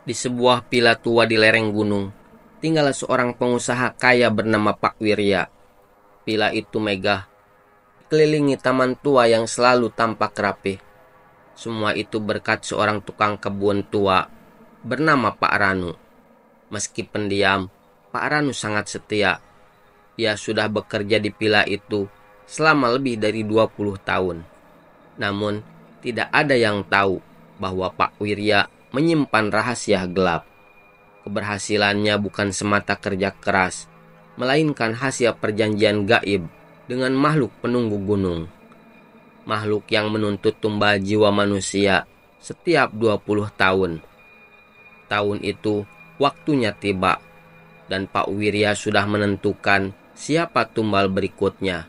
Di sebuah villa tua di lereng gunung, tinggal seorang pengusaha kaya bernama Pak Wirya. Villa itu megah, kelilingi taman tua yang selalu tampak rapi. Semua itu berkat seorang tukang kebun tua bernama Pak Ranu. Meski pendiam, Pak Ranu sangat setia. Ia sudah bekerja di villa itu selama lebih dari 20 tahun. Namun, tidak ada yang tahu bahwa Pak Wirya menyimpan rahasia gelap. Keberhasilannya bukan semata kerja keras, melainkan hasil perjanjian gaib dengan makhluk penunggu gunung. Makhluk yang menuntut tumbal jiwa manusia setiap 20 tahun. Tahun itu, waktunya tiba, dan Pak Wirya sudah menentukan siapa tumbal berikutnya,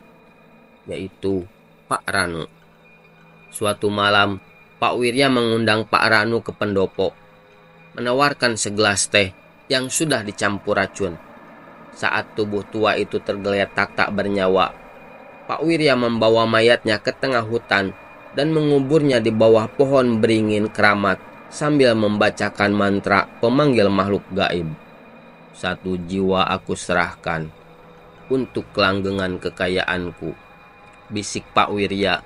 yaitu Pak Ranu. Suatu malam, Pak Wirya mengundang Pak Ranu ke pendopo, menawarkan segelas teh yang sudah dicampur racun. Saat tubuh tua itu tergeletak tak bernyawa, Pak Wirya membawa mayatnya ke tengah hutan dan menguburnya di bawah pohon beringin keramat sambil membacakan mantra pemanggil makhluk gaib. Satu jiwa aku serahkan untuk kelanggengan kekayaanku, bisik Pak Wirya.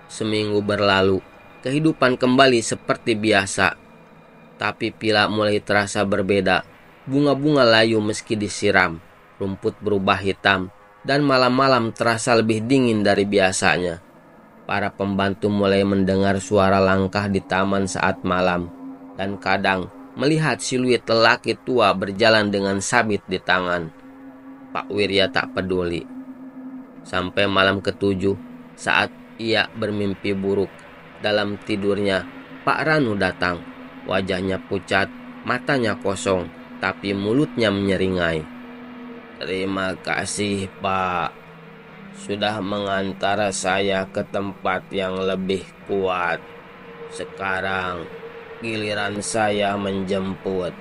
Seminggu berlalu, kehidupan kembali seperti biasa. Tapi villa mulai terasa berbeda. Bunga-bunga layu meski disiram, rumput berubah hitam, dan malam-malam terasa lebih dingin dari biasanya. Para pembantu mulai mendengar suara langkah di taman saat malam, dan kadang melihat siluet lelaki tua berjalan dengan sabit di tangan. Pak Wirya tak peduli. Sampai malam ketujuh, saat ia bermimpi buruk. Dalam tidurnya, Pak Ranu datang. Wajahnya pucat, matanya kosong, tapi mulutnya menyeringai. Terima kasih, Pak. Sudah mengantar saya ke tempat yang lebih kuat. Sekarang, giliran saya menjemput.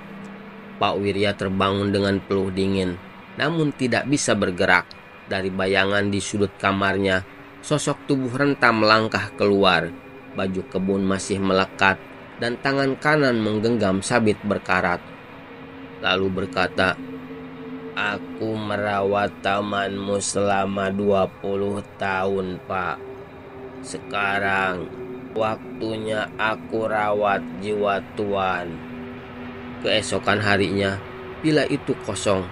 Pak Wirya terbangun dengan peluh dingin, namun tidak bisa bergerak. Dari bayangan di sudut kamarnya, sosok tubuh renta melangkah keluar. Baju kebun masih melekat, dan tangan kanan menggenggam sabit berkarat. Lalu berkata, aku merawat tamanmu selama 20 tahun, Pak. Sekarang, waktunya aku rawat jiwa Tuan. Keesokan harinya, villa itu kosong.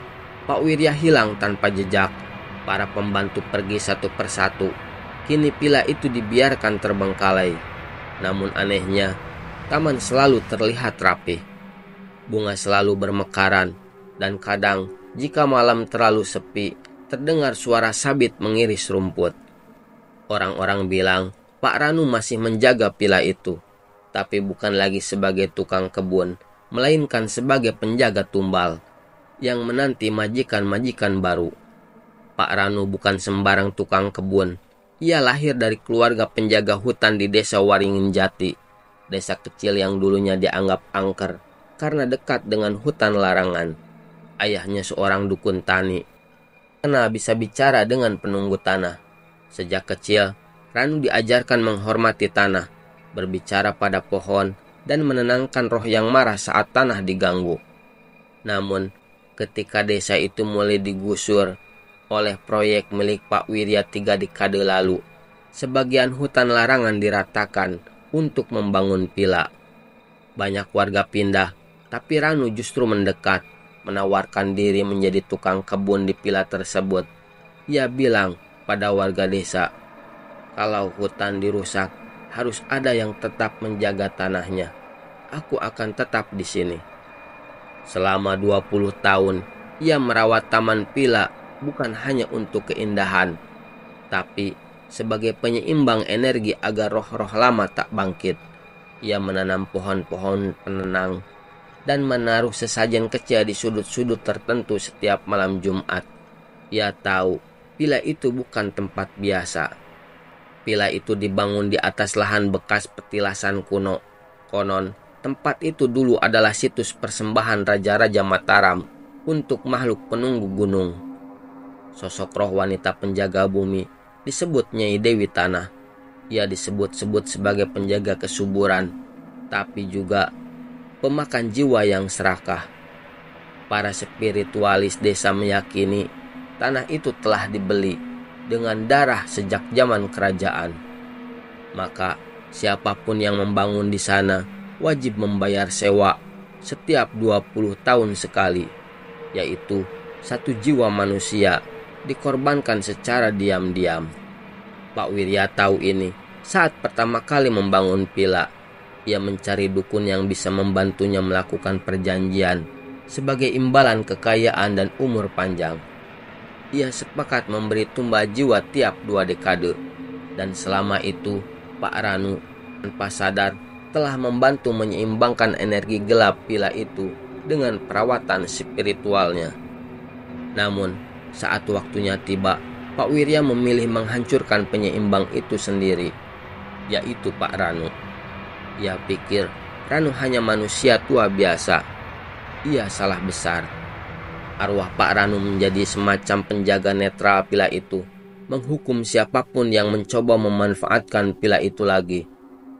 Pak Wirya hilang tanpa jejak. Para pembantu pergi satu persatu. Kini villa itu dibiarkan terbengkalai. Namun anehnya, taman selalu terlihat rapi. Bunga selalu bermekaran, dan kadang jika malam terlalu sepi, terdengar suara sabit mengiris rumput. Orang-orang bilang Pak Ranu masih menjaga villa itu, tapi bukan lagi sebagai tukang kebun, melainkan sebagai penjaga tumbal yang menanti majikan-majikan baru. Pak Ranu bukan sembarang tukang kebun. Ia lahir dari keluarga penjaga hutan di desa Waringin Jati, desa kecil yang dulunya dianggap angker karena dekat dengan hutan larangan. Ayahnya seorang dukun tani, karena bisa bicara dengan penunggu tanah. Sejak kecil, Ranu diajarkan menghormati tanah, berbicara pada pohon, dan menenangkan roh yang marah saat tanah diganggu. Namun, ketika desa itu mulai digusur oleh proyek milik Pak Wirya 3 dekade lalu, sebagian hutan larangan diratakan untuk membangun villa. Banyak warga pindah, tapi Ranu justru mendekat, menawarkan diri menjadi tukang kebun di villa tersebut. Ia bilang pada warga desa, kalau hutan dirusak, harus ada yang tetap menjaga tanahnya. Aku akan tetap di sini. Selama 20 tahun, ia merawat taman villa bukan hanya untuk keindahan, tapi sebagai penyeimbang energi agar roh-roh lama tak bangkit. Ia menanam pohon-pohon penenang dan menaruh sesajen kecil di sudut-sudut tertentu setiap malam Jumat. Ia tahu villa itu bukan tempat biasa. Villa itu dibangun di atas lahan bekas petilasan kuno. Konon, tempat itu dulu adalah situs persembahan Raja-Raja Mataram untuk makhluk penunggu gunung. Sosok roh wanita penjaga bumi disebut Nyai Dewi Tanah. Ia disebut-sebut sebagai penjaga kesuburan, tapi juga pemakan jiwa yang serakah. Para spiritualis desa meyakini tanah itu telah dibeli dengan darah sejak zaman kerajaan. Maka siapapun yang membangun di sana wajib membayar sewa setiap 20 tahun sekali, yaitu 1 jiwa manusia dikorbankan secara diam-diam. Pak Wirya tahu ini saat pertama kali membangun villa. Ia mencari dukun yang bisa membantunya melakukan perjanjian sebagai imbalan kekayaan dan umur panjang. Ia sepakat memberi tumbal jiwa tiap 2 dekade, dan selama itu Pak Ranu tanpa sadar telah membantu menyeimbangkan energi gelap villa itu dengan perawatan spiritualnya. Namun, saat waktunya tiba, Pak Wirya memilih menghancurkan penyeimbang itu sendiri, yaitu Pak Ranu. Ia pikir Ranu hanya manusia tua biasa. Ia salah besar. Arwah Pak Ranu menjadi semacam penjaga netral villa itu, menghukum siapapun yang mencoba memanfaatkan villa itu lagi.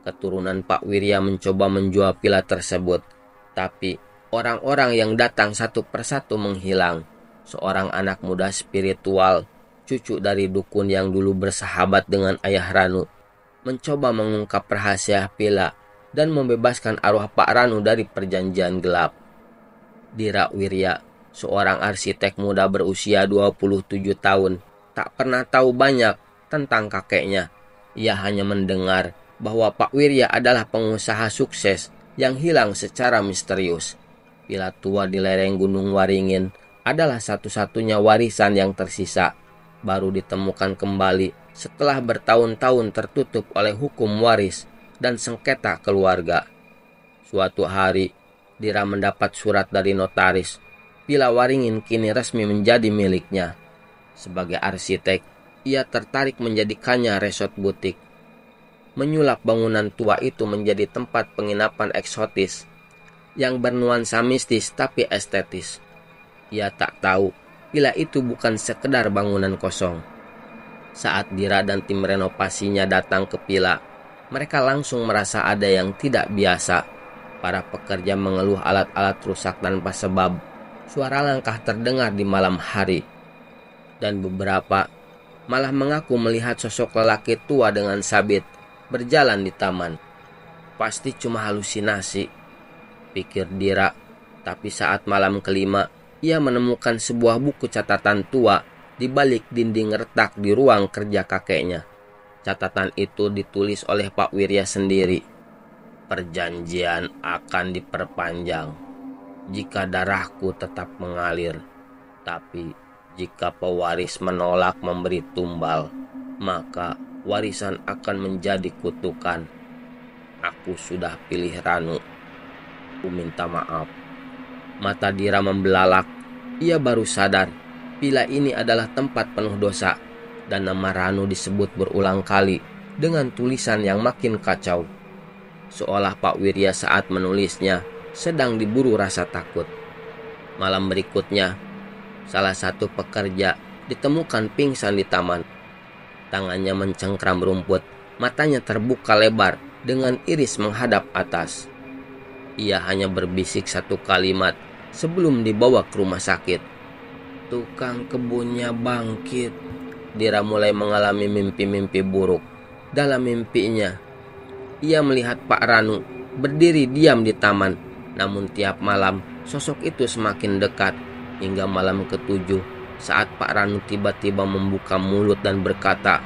Keturunan Pak Wirya mencoba menjual villa tersebut, tapi orang-orang yang datang satu persatu menghilang. Seorang anak muda spiritual, cucu dari dukun yang dulu bersahabat dengan ayah Ranu, mencoba mengungkap rahasia villa dan membebaskan arwah Pak Ranu dari perjanjian gelap. Dira Wirya, seorang arsitek muda berusia 27 tahun, tak pernah tahu banyak tentang kakeknya. Ia hanya mendengar bahwa Pak Wirya adalah pengusaha sukses yang hilang secara misterius. Villa tua di lereng Gunung Waringin adalah satu-satunya warisan yang tersisa, baru ditemukan kembali setelah bertahun-tahun tertutup oleh hukum waris dan sengketa keluarga. Suatu hari, Dira mendapat surat dari notaris. Villa Waringin kini resmi menjadi miliknya. Sebagai arsitek, ia tertarik menjadikannya resort butik. Menyulap bangunan tua itu menjadi tempat penginapan eksotis yang bernuansa mistis tapi estetis. Ia tak tahu villa itu bukan sekedar bangunan kosong. Saat Dira dan tim renovasinya datang ke villa, mereka langsung merasa ada yang tidak biasa. Para pekerja mengeluh alat-alat rusak tanpa sebab. Suara langkah terdengar di malam hari. Dan beberapa malah mengaku melihat sosok lelaki tua dengan sabit berjalan di taman. Pasti cuma halusinasi, pikir Dira. Tapi saat malam kelima, ia menemukan sebuah buku catatan tua di balik dinding retak di ruang kerja kakeknya. Catatan itu ditulis oleh Pak Wirya sendiri. Perjanjian akan diperpanjang jika darahku tetap mengalir. Tapi jika pewaris menolak memberi tumbal, maka warisan akan menjadi kutukan. Aku sudah pilih Ranu. Aku minta maaf. Mata Dira membelalak. Ia baru sadar villa ini adalah tempat penuh dosa, dan nama Ranu disebut berulang kali dengan tulisan yang makin kacau. Seolah Pak Wirya saat menulisnya sedang diburu rasa takut. Malam berikutnya, salah satu pekerja ditemukan pingsan di taman. Tangannya mencengkram rumput, matanya terbuka lebar dengan iris menghadap atas. Ia hanya berbisik satu kalimat sebelum dibawa ke rumah sakit. Tukang kebunnya bangkit. Dira mulai mengalami mimpi-mimpi buruk. Dalam mimpinya, ia melihat Pak Ranu berdiri diam di taman. Namun tiap malam sosok itu semakin dekat, hingga malam ke-7 saat Pak Ranu tiba-tiba membuka mulut dan berkata,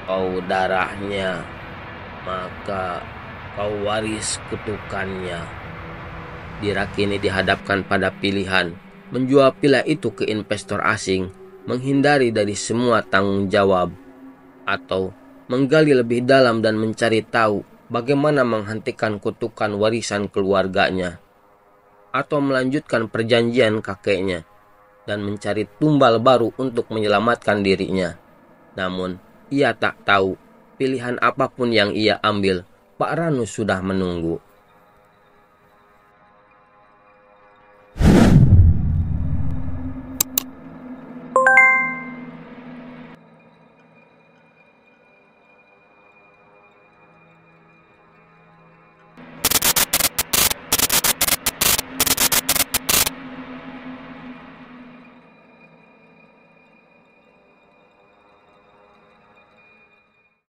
"Kau darahnya, maka kau waris kutukannya." Dira kini dihadapkan pada pilihan menjual villa itu ke investor asing, menghindari dari semua tanggung jawab, atau menggali lebih dalam dan mencari tahu bagaimana menghentikan kutukan warisan keluarganya, atau melanjutkan perjanjian kakeknya dan mencari tumbal baru untuk menyelamatkan dirinya. Namun, ia tak tahu pilihan apapun yang ia ambil, Pak Ranu sudah menunggu.